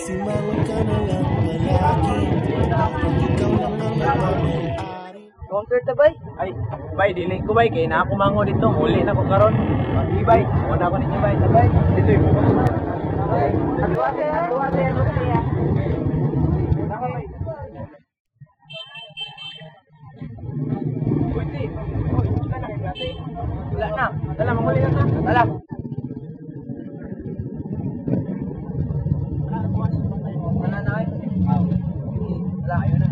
Simangon ka na lang palagi, parang ikaw lang ang nagmamahal-ari. Counter ta bay? Ay, bay, dili ko bay, kaya na ako mango dito, muli na ko karon. Di bay, muna ako ninyo bay, bay. Dito yung bay. Atuate, atuate. Wala na. Dala, mamuli na ta. Dala. Wala na ay. Wala, ayun na.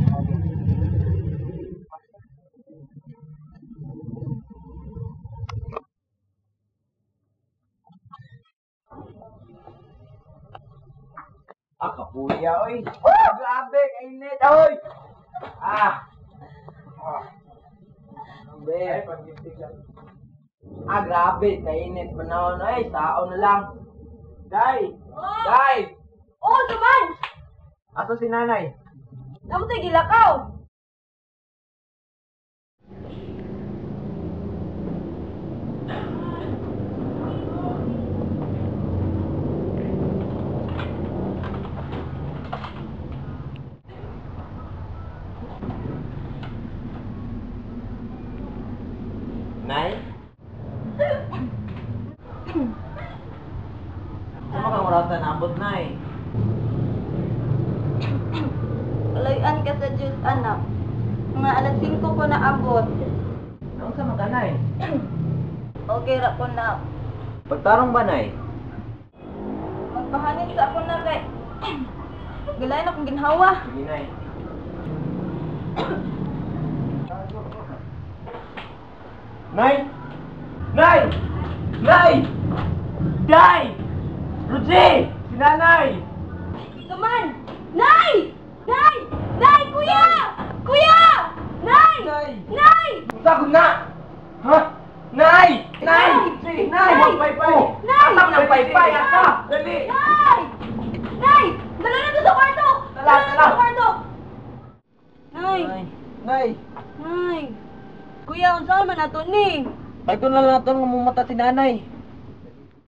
Kapuya, oy. Grabe, kainit, oy. Grabe, kainit panahon. Ay, taon na lang. Day! Day! Oh, naman! Ato si nanay? Naman tayo gilakaw! Nay? Ano kang oratan abot, Nay? Kalayuan ka sa Diyos, anak. Mga alas 5 ko na abot. Anong sa mga, Nay? Okay ra ko na. Pagtarong ba, Nay? Magpahanin sa ako na kay... Galayan akong ginhawa. Sige, Nay. Nay! Nay! Nay! Day! Rudy! Si nanay! Tuman! Nay! Nay! Nay! Kuya! Kuya! Nay! Nay! Nay! Sagod na! Ha? Nay! Nay! Nay! Nay! Magpaypay! Nay! Atang ng paypay! Ata! Dali! Nay! Nay! Dala na to sa kwarto! Tala, Dala na tala. sa kwarto! Nay! Nay! Nay! Kuya, unsa man ato ni? Pagto na lang ito ng mumata si nanay.